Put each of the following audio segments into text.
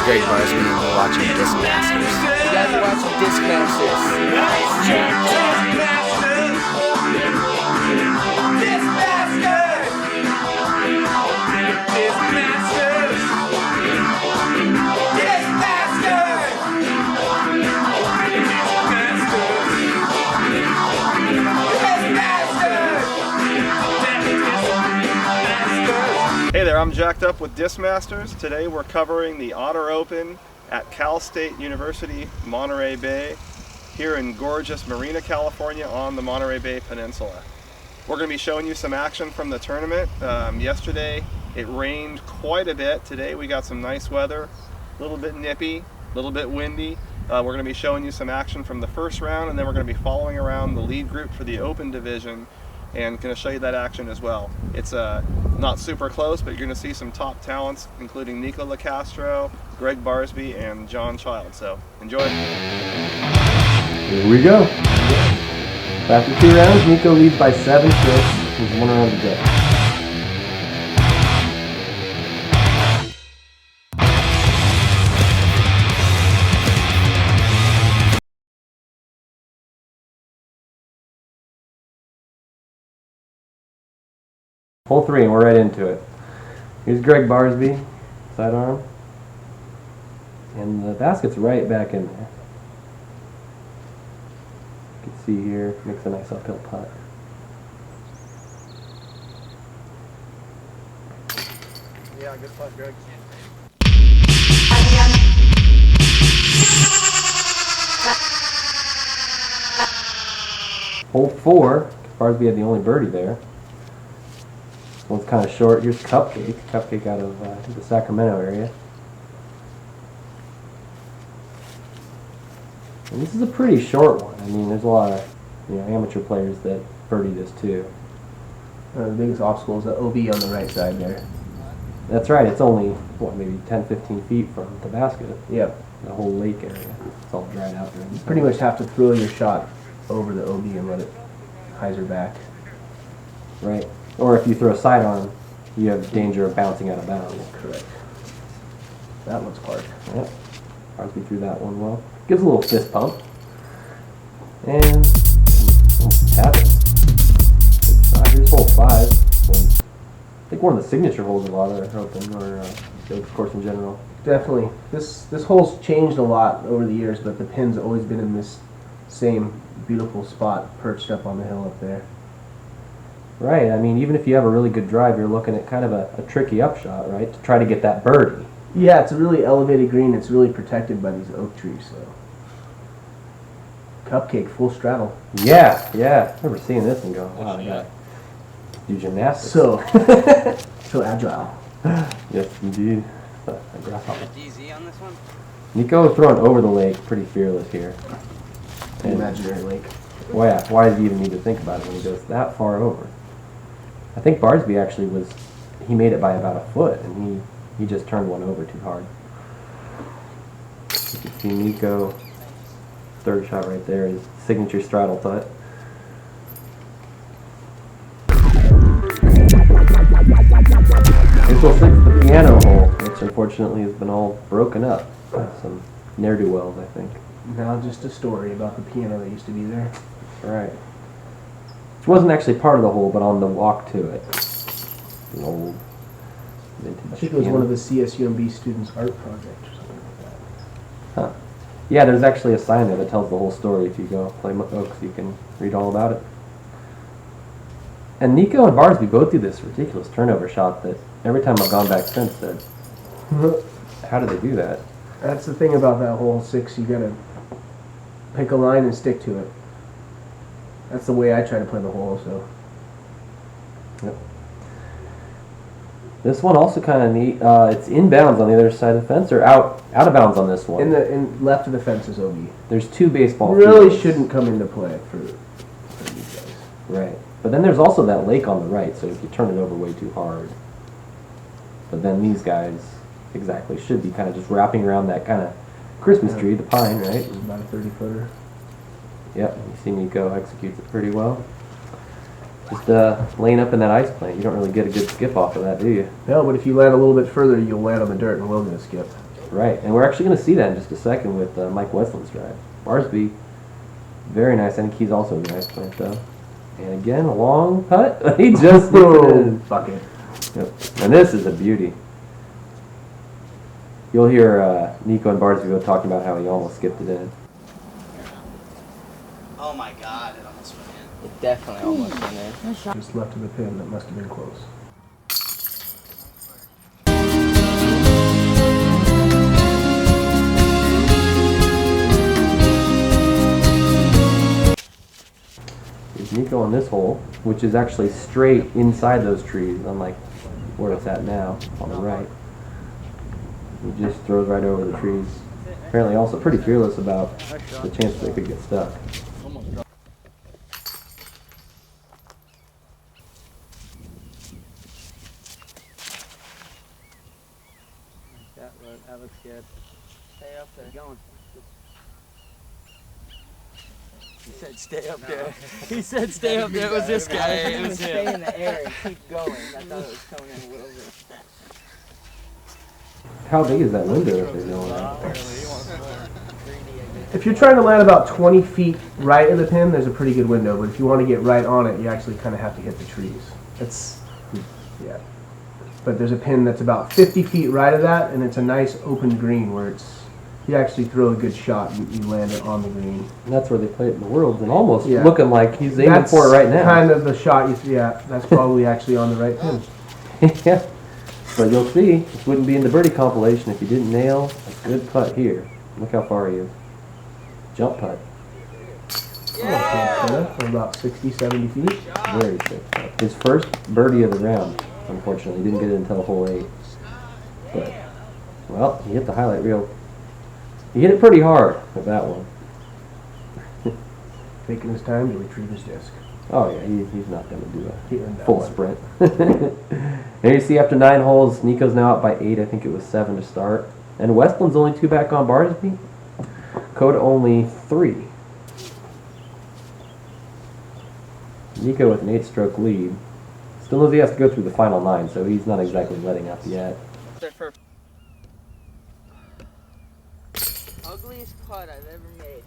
Gregg Barsby and we're watching Discmasters. You guys are watching Discmasters. Hey there, I'm Jacked Up with Discmasters. Today we're covering the Otter Open at Cal State University, Monterey Bay, here in gorgeous Marina, California on the Monterey Bay Peninsula. We're going to be showing you some action from the tournament. Yesterday it rained quite a bit. Today we got some nice weather, a little bit nippy, a little bit windy. We're going to be showing you some action from the first round, and then we're going to be following around the lead group for the Open division and going to show you that action as well. It's not super close, but you're going to see some top talents, including Nikko Locastro, Gregg Barsby, and John Child. So enjoy. Here we go. After 2 rounds, Nikko leads by 7 strokes. There's 1 round to go. Hole 3, and we're right into it. Here's Gregg Barsby, sidearm. And the basket's right back in there. You can see here, makes a nice uphill putt. Yeah, good putt, Gregg. Hole 4, Barsby had the only birdie there. This one's kind of short. Here's Cupcake out of the Sacramento area. And this is a pretty short one. I mean, there's a lot of amateur players that birdie this too. The biggest obstacle is the OB on the right side there. That's right. It's only, what, maybe 10-15 feet from the basket. Yep. The whole lake area. It's all dried out there. You pretty much have to throw your shot over the OB and let it hyzer back. Right. Or if you throw a sidearm, you have danger of bouncing out of bounds. Correct. That one's hard. Yep. Barsby threw that one well. Gives a little fist pump. And tap it. Here's hole 5. I think one of the signature holes of Otter Open, or the course in general. Definitely. This hole's changed a lot over the years, but the pin's always been in this same beautiful spot perched up on the hill up there. Right, I mean, even if you have a really good drive, you're looking at kind of a tricky upshot, right, to try to get that birdie. Yeah, it's a really elevated green. It's really protected by these oak trees, so. Cupcake, full straddle. Yeah. I remember seeing this and going, wow, they got do gymnastics. So agile. Yes, indeed. A grasshopper. DZ on this one? Nikko throwing over the lake, pretty fearless here. An imaginary lake. Well, yeah, why does he even need to think about it when he goes that far over? I think Barsby actually he made it by about a foot, and he just turned one over too hard. You can see Nikko, third shot right there, his signature straddle putt. Here's hole 6, the piano hole, which unfortunately has been all broken up. Some ne'er-do-wells, I think. Now just a story about the piano that used to be there. That's right. Which wasn't actually part of the hole, but on the walk to it. An old vintage I think it was piano. one of the CSUMB students' art projects or something like that. Huh. Yeah, there's actually a sign there that tells the whole story. If you go play Oaks, you can read all about it. And Nikko and Barsby both do this ridiculous turnover shot that every time I've gone back since said, how do they do that? That's the thing about that hole 6. You gotta pick a line and stick to it. That's the way I try to play the hole. So. Yep. This one also kind of neat. It's inbounds on the other side of the fence, or out of bounds on this one. In left of the fence is OB. There's 2 baseball Really fields. shouldn't come into play for these guys. Right. But then there's also that lake on the right, so if you turn it over way too hard. But then these guys exactly should be kind of just wrapping around that kind of Christmas tree, the pine, right? It's about a 30-footer. Yep, you see Nikko executes it pretty well. Just laying up in that ice plant, you don't really get a good skip off of that, do you? No, but if you land a little bit further, you'll land on the dirt and will get a skip. Right, and we're actually going to see that in just a second with Mike Westlund's drive. Barsby, very nice. I think he's also a nice plant though. And again, a long putt. He just sneaks it in. Fuck it. Yep. And this is a beauty. You'll hear Nikko and Barsby talking about how he almost skipped it in. Oh my god, it almost went in. It definitely almost went in. Just left of the pin. That must have been close. There's Nikko on this hole, which is actually straight inside those trees, unlike where it's at now, on the right. He just throws right over the trees. Apparently also pretty fearless about the chance they could get stuck. That looks good. Stay up there. Going. He said stay up there. He said stay up there. It was this guy. It was stay in the air and keep going. I thought it was coming in a little bit. How big is that window if they're going out? If you're trying to land about 20 feet right of the pin, there's a pretty good window. But if you want to get right on it, you actually kind of have to hit the trees. It's, yeah. But there's a pin that's about 50 feet right of that, and it's a nice open green where it's, you actually throw a good shot and you land it on the green. And that's where they play it in the Worlds, and almost Yeah. looking like he's aiming That's for it right now. kind of the shot yeah, that's probably actually on the right pin. Yeah. But you'll see, this wouldn't be in the birdie compilation if you didn't nail a good putt here. Look how far he is. Jump putt. From about 60, 70 feet. Very sick putt. His first birdie of the round, unfortunately. Didn't get it until hole 8. But, well, he hit the highlight reel. He hit it pretty hard with that one. Taking his time to retrieve his disc. Oh yeah, he's not going to do He earned a that full one. sprint. There you see after 9 holes, Nikko's now up by 8. I think it was 7 to start. And Westlund's only 2 back on Barsby. Cota only 3. Nikko with an 8-stroke lead. Still knows he has to go through the final 9, so he's not exactly letting up yet. Ugliest putt I've ever made.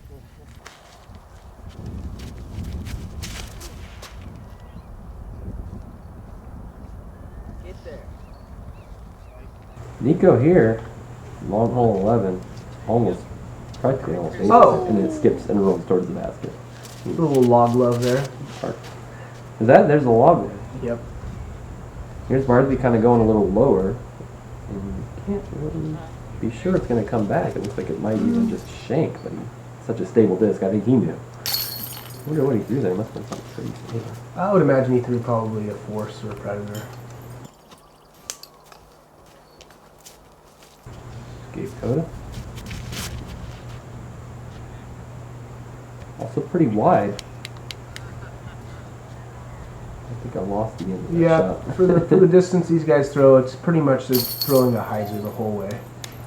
Get there. Nikko here, long hole 11, practically almost 8, and then it skips and rolls towards the basket. A little log love there. There's a log there. Yep. Here's Barsby kind of going a little lower, and you can't really be sure it's going to come back. It looks like it might even just shank, but he's such a stable disc, I think he knew. I wonder what he threw there. It must have been something pretty stable. I would imagine he threw probably a force or a predator. Gabe Cota. Also pretty wide. I think I lost the end of that Yeah, shot. for the distance these guys throw, it's pretty much just throwing a hyzer the whole way.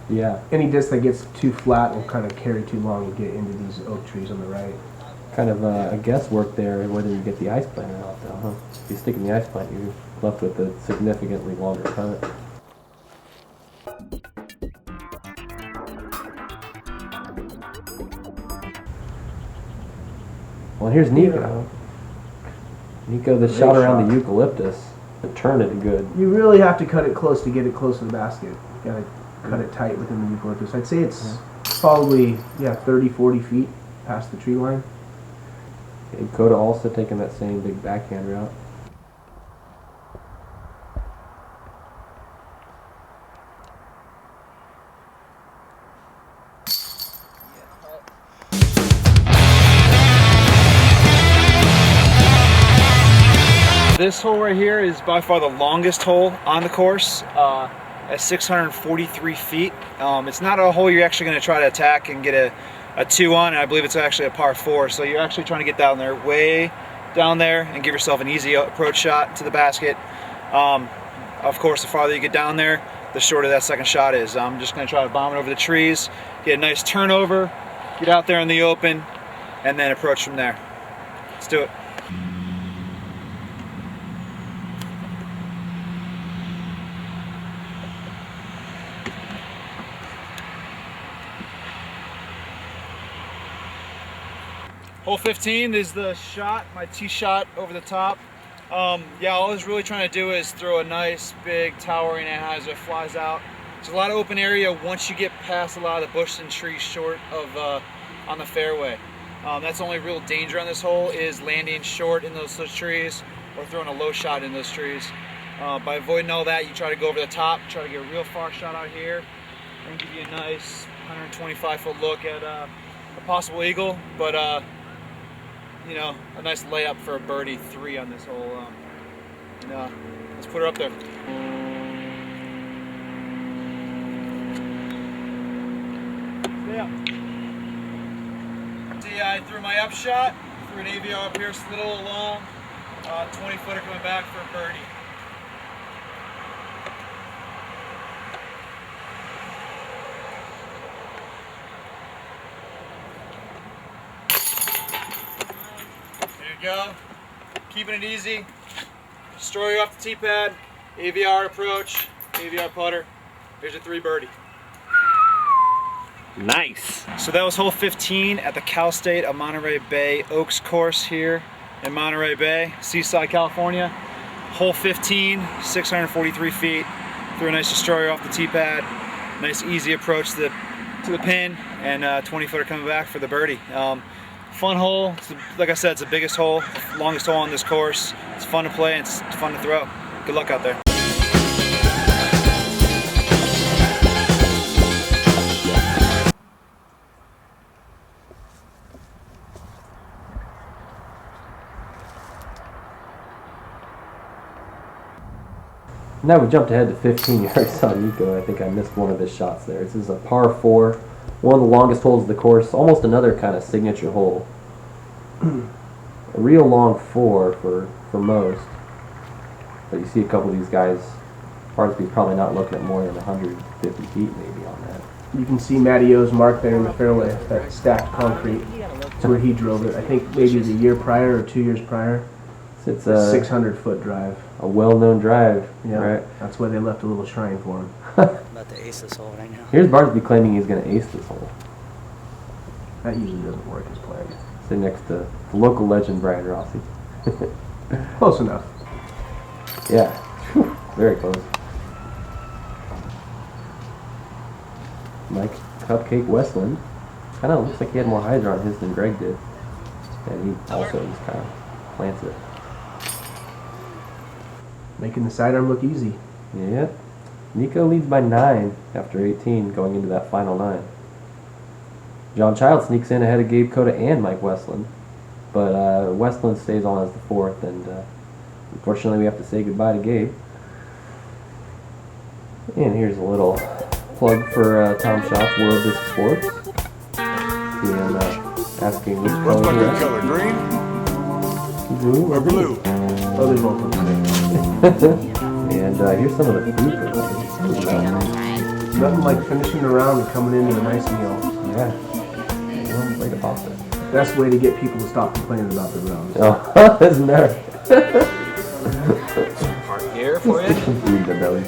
Yeah, Any disc that gets too flat will kind of carry too long and get into these oak trees on the right. kind of a guesswork there whether you get the ice plant or not, though, huh? If you stick in the ice plant, you're left with a significantly longer putt. Well, here's Nikko. Nikko, the shot around the eucalyptus, eternity good. You really have to cut it close to get it close to the basket. You gotta cut it tight within the eucalyptus. I'd say it's probably 30, 40 feet past the tree line. And Cota also taking that same big backhand route. This hole right here is by far the longest hole on the course at 643 feet. It's not a hole you're actually going to try to attack and get a 2 on, and I believe it's actually a par 4. So you're actually trying to get down there, way down there, and give yourself an easy approach shot to the basket. Of course, the farther you get down there, the shorter that second shot is. I'm just going to try to bomb it over the trees, get a nice turnover, get out there in the open, and then approach from there. Let's do it. Hole 15 is the shot, my tee shot over the top. Yeah, all I was really trying to do is throw a nice big towering anhyzer that flies out. There's a lot of open area once you get past a lot of the bushes and trees short of on the fairway. That's the only real danger on this hole is landing short in those trees or throwing a low shot in those trees. By avoiding all that, you try to go over the top, try to get a real far shot out here, and give you a nice 125-foot look at a possible eagle. But you know, a nice layup for a birdie 3 on this hole. Let's put her up there. Stay up. See, I threw my up shot, threw an AVR up here, slid a little long, 20-footer coming back for a birdie. Go, keeping it easy. Destroyer off the tee pad, AVR approach, AVR putter. Here's a 3 birdie. Nice. So that was hole 15 at the Cal State of Monterey Bay Oaks course here in Monterey Bay, Seaside, California. Hole 15, 643 feet. Threw a nice destroyer off the tee pad. Nice easy approach to the pin, and 20-footer coming back for the birdie. Fun hole. Like I said, it's the biggest hole, longest hole on this course. It's fun to play and it's fun to throw. Good luck out there. Now we jumped ahead to 15 yards on Nikko. I think I missed one of his shots there. This is a par 4, one of the longest holes of the course, almost another kind of signature hole. A real long 4 for most. But you see a couple of these guys, Barsby's probably not looking at more than 150 feet maybe on that. You can see Matty O's mark there in the fairway, that stacked concrete. That's where he drove it. I think maybe the year prior or 2 years prior. It's a 600-foot drive. A well-known drive, Yeah, right? that's why they left a little shrine for him. I'm about to ace this hole right now. Here's Barsby claiming he's going to ace this hole. That usually doesn't work as planned. Sitting next to the local legend Brian Rossi. Close enough. Yeah, whew, very close. Mike Cupcake Westlund. Kind of looks like he had more hyzer on his than Gregg did. And he also just kind of plants it. Making the sidearm look easy. Yeah. Nikko leads by 9 after 18 going into that final 9. John Child sneaks in ahead of Gabe Cota and Mike Westlund. But Westlund stays on as the 4th, and unfortunately we have to say goodbye to Gabe. And here's a little plug for Tom Schott's World Disc Sports. And asking which What's my color. color? Green Blue or blue? Oh, there's multiple things. And here's some of the food for Nothing like finishing the round and coming in with a nice meal. Yeah. Well, way to pasta. Best way to get people to stop complaining about the rounds. Oh, isn't there? Here for you. Some food in the belly.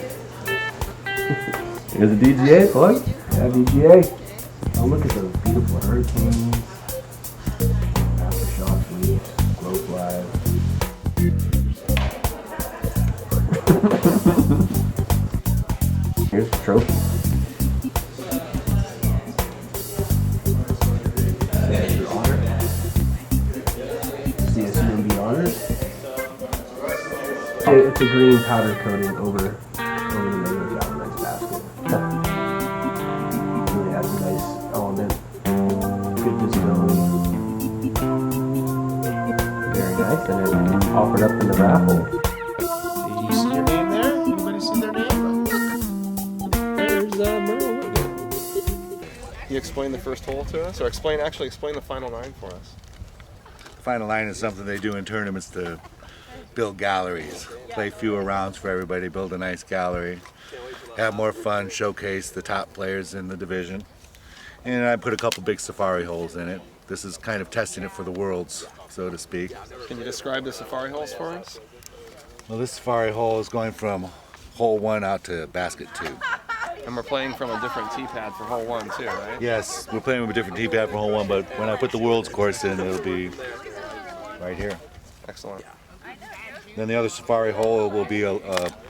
Here's a DGA plug. Yeah, DGA. Oh, look at those beautiful hurricanes. Aftershock leaves, glow flies. Here's the trophy. There's your Otter. CSUMB Otters. It's a green powder coating over the regular galvanized basket. Really adds a nice element. Good visibility. Very nice, and it's offered up in the raffle. Did you see your name there? Anybody see their name? There's Merle. You explain the first hole to us, or explain the final 9 for us. Final 9 is something they do in tournaments to build galleries. Play fewer rounds for everybody, build a nice gallery, have more fun, showcase the top players in the division. And I put a couple big safari holes in it. This is kind of testing it for the worlds, so to speak. Can you describe the safari holes for us? Well, this safari hole is going from hole 1 out to basket 2. And we're playing from a different tee pad for hole 1 too, right? Yes, we're playing with a different tee pad for hole 1, but when I put the world's course in, it'll be right here. Excellent. Then the other safari hole will be a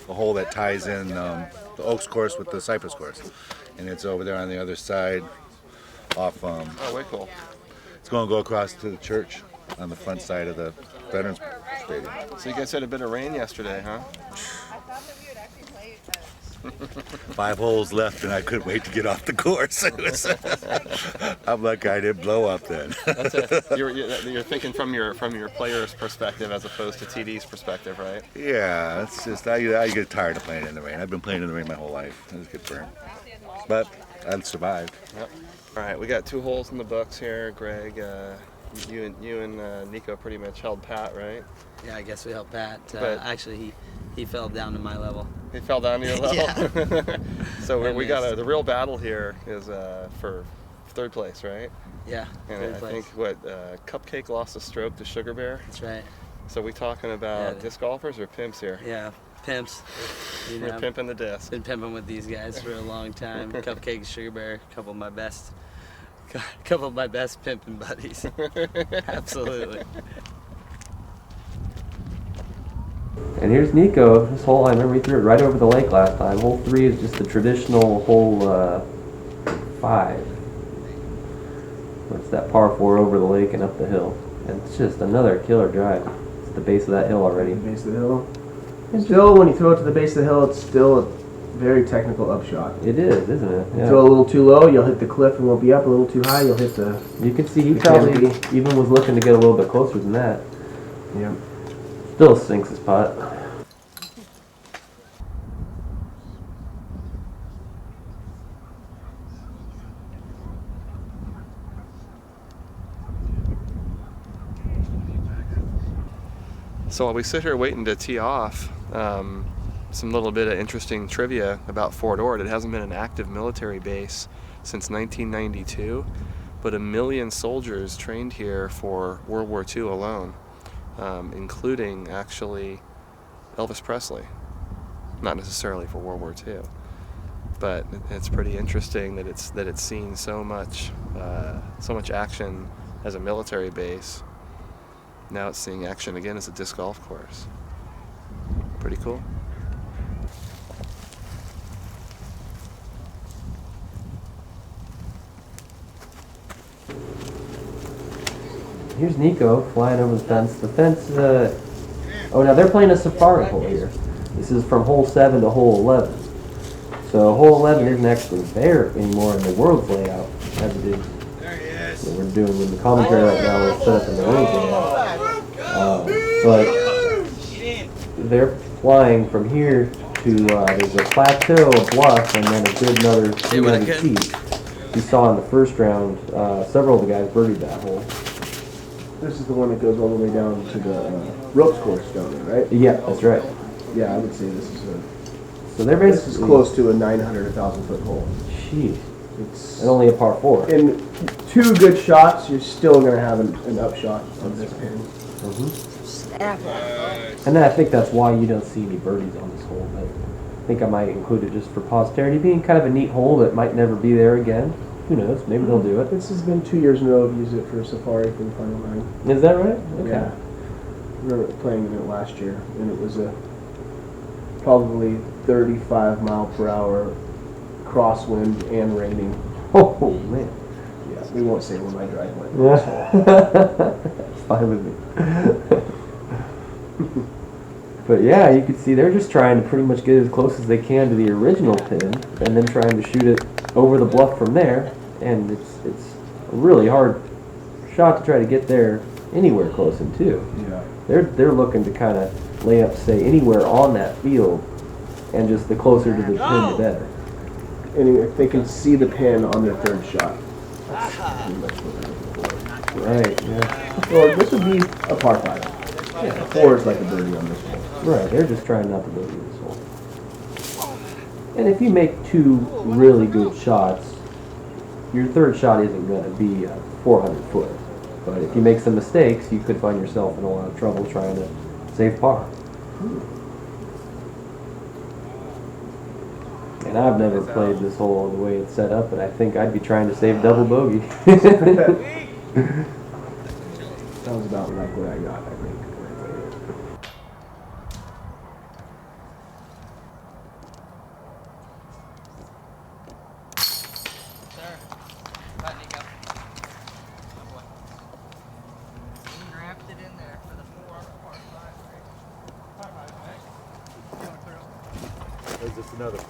hole that ties in the Oaks course with the Cypress course. And it's over there on the other side off, Oh, way cool. it's going to go across to the church on the front side of the Veterans Stadium. So you guys had a bit of rain yesterday, huh? 5 holes left, and I couldn't wait to get off the course. I'm lucky I didn't blow up then. You're thinking from your player's perspective as opposed to TD's perspective, right? Yeah, it's just I get tired of playing in the rain. I've been playing in the rain my whole life. I just get burned. But I've survived. Yep. All right, we got 2 holes in the books here. Gregg, you and Nikko pretty much held pat, right? Yeah, I guess we helped Pat. But- Actually, he fell down to my level. He fell down to your level. Yeah. So I we got missed. the real battle here is for 3rd place, right? Yeah, And third I place. think Cupcake lost a stroke to Sugar Bear. That's right. So we talking about Yeah. disc golfers or pimps here? Yeah, pimps. You We're know, pimping the disc. been pimping with these guys for a long time. Cupcake, Sugar Bear, couple of my best pimping buddies. Absolutely. And here's Nikko. This hole, I remember he threw it right over the lake last time. Hole 3 is just the traditional hole 5. It's that par 4 over the lake and up the hill. And it's just another killer drive. It's the base of that hill already. The base of the hill. And still, when you throw it to the base of the hill, it's still a very technical upshot. It is, isn't it? You throw a little too low, you'll hit the cliff and won't be up. A little too high, you'll hit the... You can see he The probably canopy. even was looking to get a little bit closer than that. Yeah. Still sinks his putt. So while we sit here waiting to tee off, some little bit of interesting trivia about Fort Ord. It hasn't been an active military base since 1992, but 1 million soldiers trained here for World War II alone, including actually Elvis Presley. Not necessarily for World War II, but it's pretty interesting that it's seen so much action as a military base. Now it's seeing action again as a disc golf course. Pretty cool. Here's Nikko flying over the fence. The fence, oh, now they're playing a safari hole here. This is from hole 7 to hole 11. So hole 11 isn't actually there anymore in the world's layout as it is. What we're doing in the commentary right now, we're set up in the world's layout. But they're flying from here to, there's a plateau, a bluff, and then a good another 300 feet. You saw in the first round, several of the guys birdied that hole. This is the one that goes all the way down to the ropes course down there, right? Yeah, that's right. Yeah, I would say this is So they're this is basically close to a 900, 1,000 foot hole. Jeez. It's And only a par 4. in 2 good shots, you're still going to have an upshot on this pin. And then I think that's why you don't see any birdies on this hole. But I think I might include it just for posterity, being kind of a neat hole that might never be there again. Who knows? Maybe they'll do it. This has been 2 years in a row I've used it for a safari for the final 9. Is that right? Okay. Yeah. I remember playing in it last year, and it was a probably 35 mile per hour crosswind and raining. Oh man. Yeah, we won't say where my drive went. It's fine with me. But yeah, you can see they're just trying to pretty much get as close as they can to the original pin, and then trying to shoot it over the bluff from there. And it's a really hard shot to try to get there anywhere close in too. Yeah. They're looking to kind of lay up, say, anywhere on that field, and just the closer to the pin, the better. And if they can see the pin on their 3rd shot, that's pretty much what they're looking for. Right. Yeah. Well, this would be a par 5. Yeah, 4 is like a birdie on this one. Right. They're just trying not to bogey this hole. And if you make 2 really good shots, your 3rd shot isn't going to be 400 foot. But if you make some mistakes, you could find yourself in a lot of trouble trying to save par. And I've never played this hole the way it's set up, but I think I'd be trying to save double bogey. That was about like what I got, I think. Sir. Bye, Nikko. Oh boy. He wrapped it in there for the 4 on the par 5. There's just another 4.5.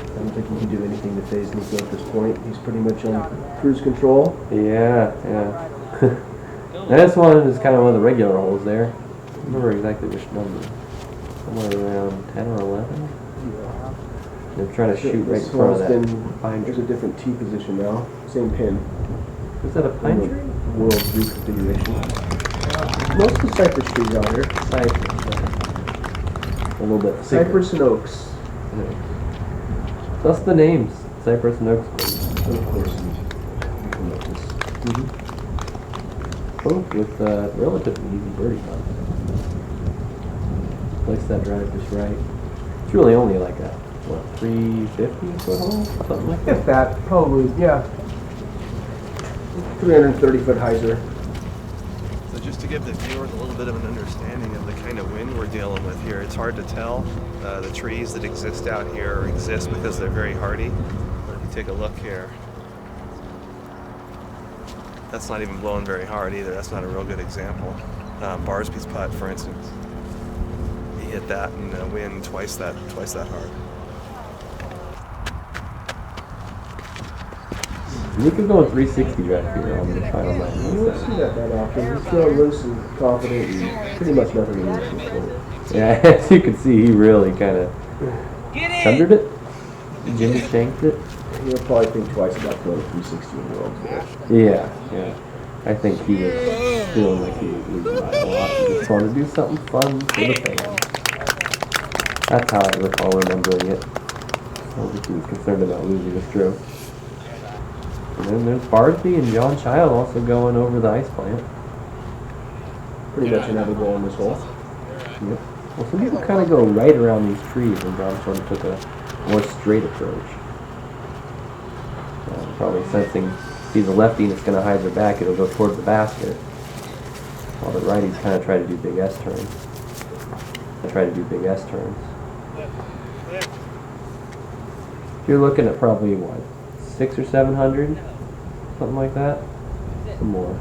I don't think we can do anything to phase Nikko at this point. He's pretty much on cruise control. Yeah. And this one is kind of one of the regular holes there. I don't remember exactly which number. Somewhere around 10 or 11. They're trying to shoot right in front of that pine There's tree. a different tee position now. Same pin. Is that a pine tree? World reconfiguration. Most of the cypress trees out here. Cypress. A little bit thicker. Cypress and oaks. That's the names. Cypress and Oaks. Of course. You can look this. Both with relatively easy birdie putt. Place that drive just right. It's really only like a, 350 foot hole? Something like that. If that, probably, yeah. 330 foot hyzer. So just to give the viewers a little bit of an understanding of the kind of wind we're dealing with here, it's hard to tell. The trees that exist out here exist because they're very hardy. But if you take a look here, that's not even blowing very hard either. That's not a real good example. Barsby's putt, for instance, he hit that in the wind twice that hard. Nikko going 360 drive here on the final You nine. don't see that often. He's still loose and confident and pretty much nothing to lose at this point. Yeah, as you can see, he really kind of thundered it. Jimmy shanked it. He'll probably think twice about throwing 360 in the world today. Yeah. I think he was feeling like he was losing by a lot. He just wanted to do something fun for the fans. That's how I recall remembering it. I don't think he was concerned about losing a stroke. And then there's Barsby and John Child also going over the ice plant. Pretty much another goal in this hole. Yep. Well, some people kind of go right around these trees, and John sort of took a more straight approach. Probably sensing if he's a lefty and it's going to hide their back, it'll go towards the basket. While the righties kind of try to do big S turns. You're looking at probably, what, 600 or 700? Something like that? Some more.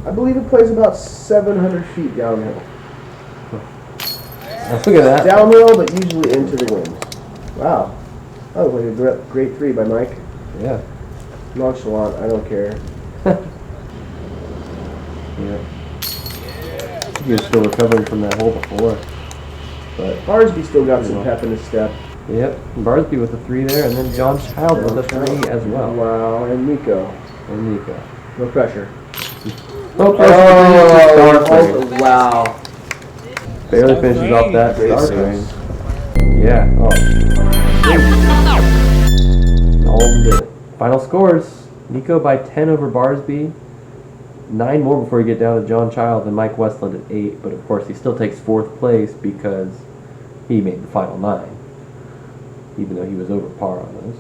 I believe it plays about 700 feet downhill. Look at that. Downhill, but usually into the wind. Wow. That was like a great 3 by Mike. Yeah. Nonchalant, I don't care. Yeah. He was still recovering from that hole before. But Barsby still got some pep in his step. yep, Barsby with a 3 there, and then John Child with a 3 as well. Wow, and Nikko. No pressure. Oh, wow. barely finishes off that star frame. Yeah. Oh. All of them did it. Final scores: Nikko by 10 over Barsby. 9 more before you get down to John Child and Mike Westlund at 8. But of course, he still takes 4th place because he made the final 9, even though he was over par on those.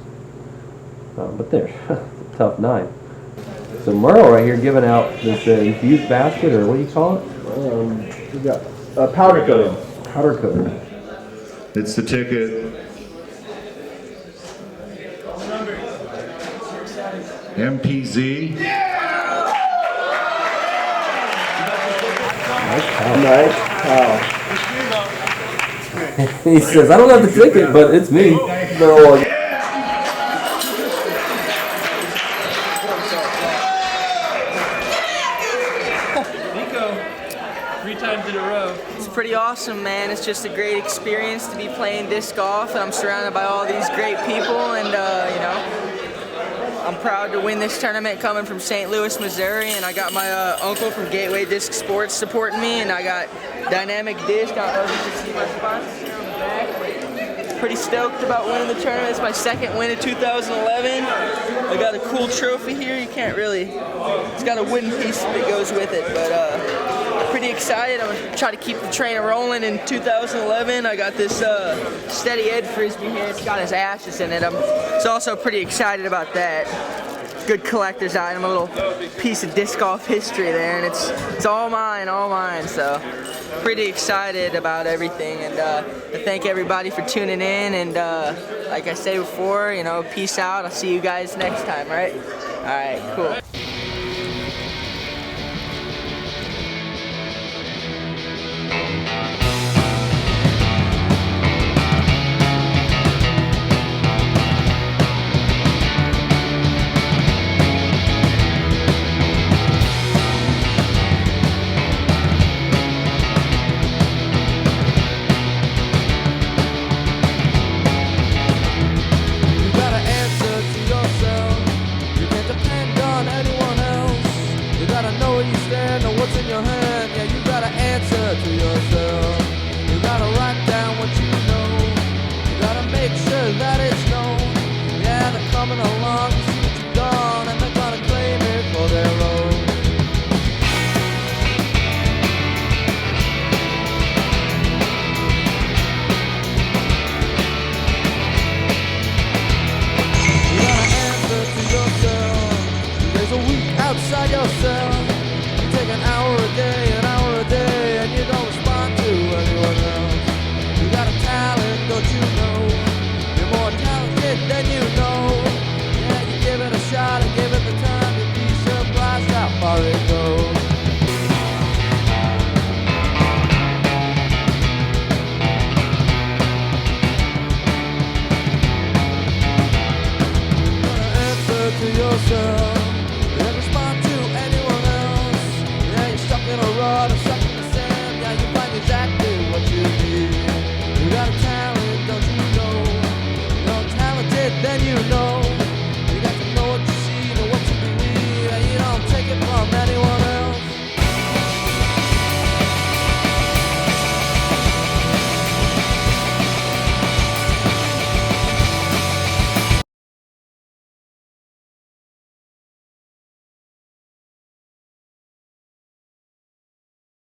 But there's a tough 9. So Merle right here giving out this infused basket, or what do you call it? We got powder coated. Powder coated. It's the ticket. MPZ. Nice. Wow. He says, I don't have the ticket, but it's me. No. It's pretty awesome, man. It's just a great experience to be playing disc golf, and I'm surrounded by all these great people, and you know, I'm proud to win this tournament coming from St. Louis, Missouri, and I got my uncle from Gateway Disc Sports supporting me, and I got Dynamic Disc. I don't know if you can see my sponsors here on the back. pretty stoked about winning the tournament. It's my second win of 2011. I got a cool trophy here. You can't really, it's got a wooden piece that goes with it, but I'm pretty excited. I'm gonna try to keep the train rolling in 2011. I got this Steady Ed Frisbee here. It's got his ashes in it. I'm also pretty excited about that. Good collector's item, a little piece of disc golf history there, and it's all mine, so pretty excited about everything, and I thank everybody for tuning in, and like I said before, you know, peace out. I'll see you guys next time, right? All right, cool. What's in your hand? Yeah, you gotta answer to yourself. You gotta write down what you know. You gotta make sure that it's known. Yeah, they're coming along to see what you've done, and they're gonna claim it for their own. You gotta answer to yourself. There's a week outside yourself. Take an hour a day, and you don't respond to anyone else. You got a talent, don't you know? You're more talented than you know. Yeah, you give it a shot and give it the time. You'd be surprised how far it goes. You gotta answer to yourself. And respond to anyone else. Stuck in a rut or stuck in the sand, yeah, you find exactly what you need. You got a talent, don't you know? You're more talented than you know.